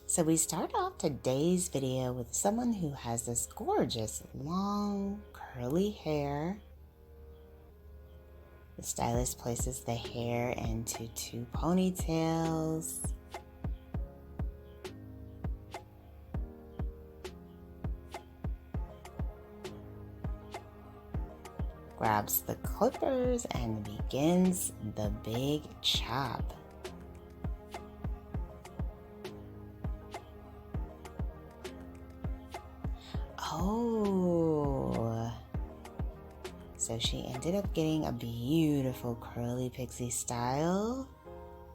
So we start off today's video with someone who has this gorgeous long curly hair. The stylist places the hair into two ponytails. Grabs the clippers and begins the big chop. Oh, so she ended up getting a beautiful curly pixie style.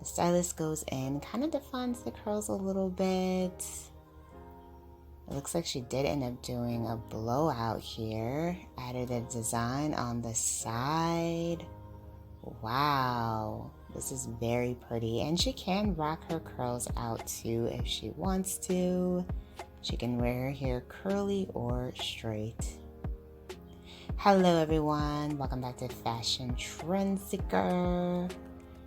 The stylist goes in, kind of defines the curls a little bit. It looks like she did end up doing a blowout here. Added a design on the side. Wow, this is very pretty. And she can rock her curls out too if she wants to. She can wear her hair curly or straight. Hello everyone, welcome back to Fashion Trendseeker.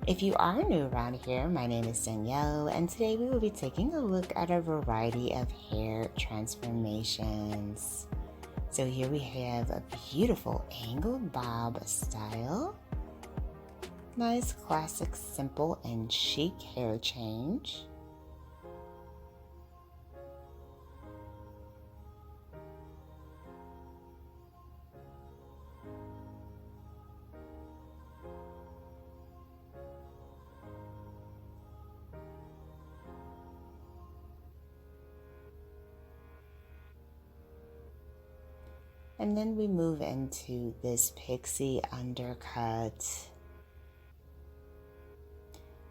If you are new around here, my name is Danielle, and today we will be taking a look at a variety of hair transformations. So here we have a beautiful angled bob style. Nice classic simple and chic hair change. And then we move into this pixie undercut.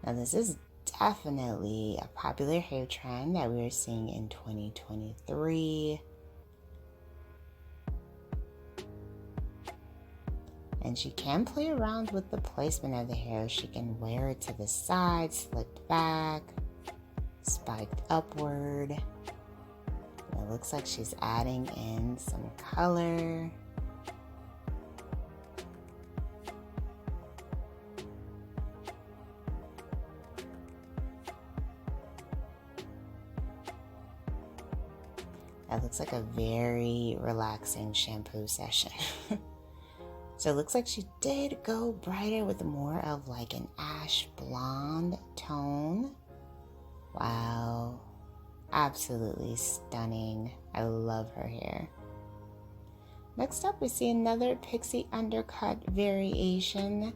Now this is definitely a popular hair trend that we're seeing in 2023. And she can play around with the placement of the hair. She can wear it to the side, slicked back, spiked upward. It looks like she's adding in some color. That looks like a very relaxing shampoo session. So it looks like she did go brighter with more of like an ash blonde tone. Wow. Absolutely stunning. I love her hair. Next up, we see another pixie undercut variation.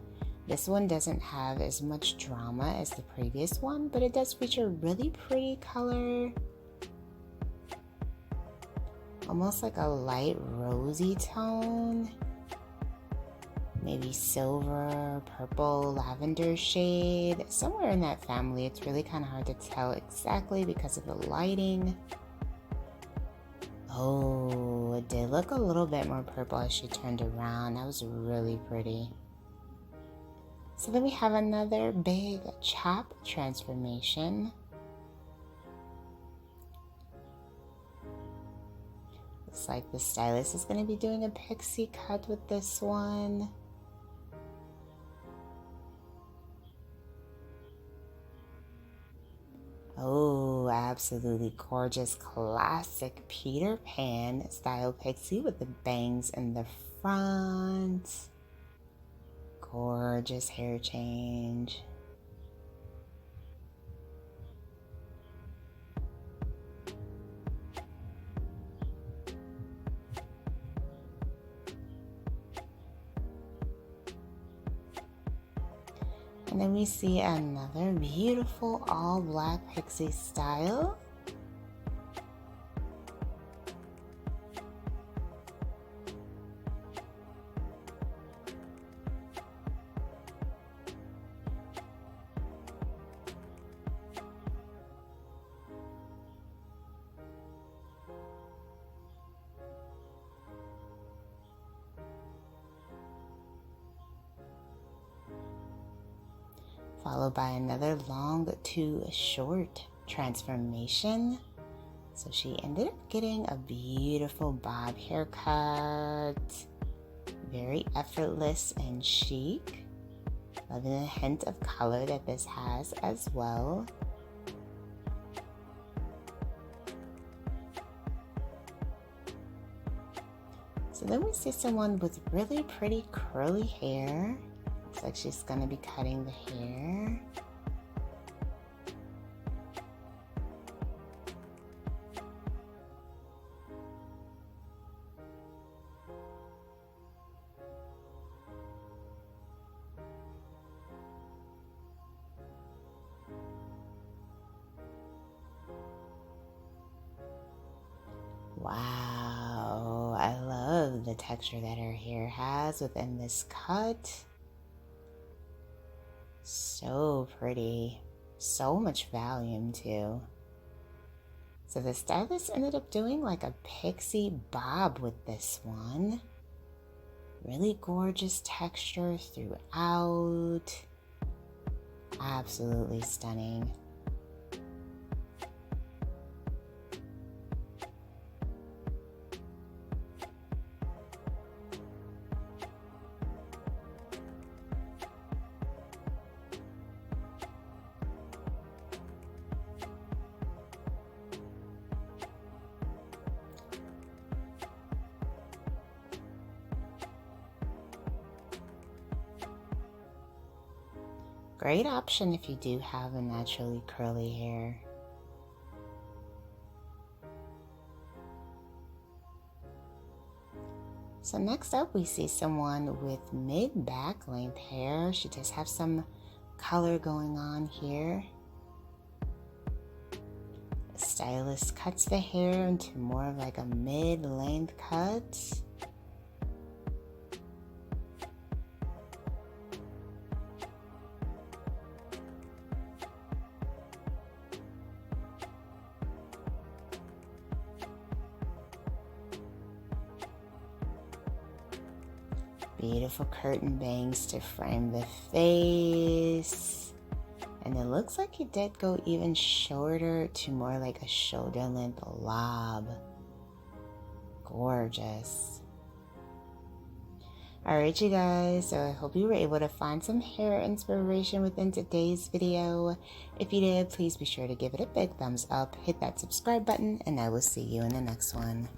This one doesn't have as much drama as the previous one, but it does feature really pretty color. Almost like a light rosy tone. Maybe silver, purple, lavender shade, somewhere in that family. It's really kind of hard to tell exactly because of the lighting. Oh, it did look a little bit more purple as she turned around. That was really pretty. So then we have another big chop transformation. Looks like the stylist is going to be doing a pixie cut with this one. Oh, absolutely gorgeous classic Peter Pan style pixie with the bangs in the front. Gorgeous hair change. And then we see another beautiful all black pixie style. Followed by another long to short transformation. So she ended up getting a beautiful bob haircut. Very effortless and chic. Loving the hint of color that this has as well. So then we see someone with really pretty curly hair. Looks like she's gonna be cutting the hair. Wow, I love the texture that her hair has within this cut. So pretty. So much volume too. So the stylist ended up doing like a pixie bob with this one. Really gorgeous texture throughout. Absolutely stunning. Great option if you do have a naturally curly hair. So next up we see someone with mid-back length hair. She does have some color going on here. The stylist cuts the hair into more of like a mid-length cut. Beautiful curtain bangs to frame the face. And it looks like it did go even shorter to more like a shoulder length lob. Gorgeous. Alright you guys, so I hope you were able to find some hair inspiration within today's video. If you did, please be sure to give it a big thumbs up, hit that subscribe button, and I will see you in the next one.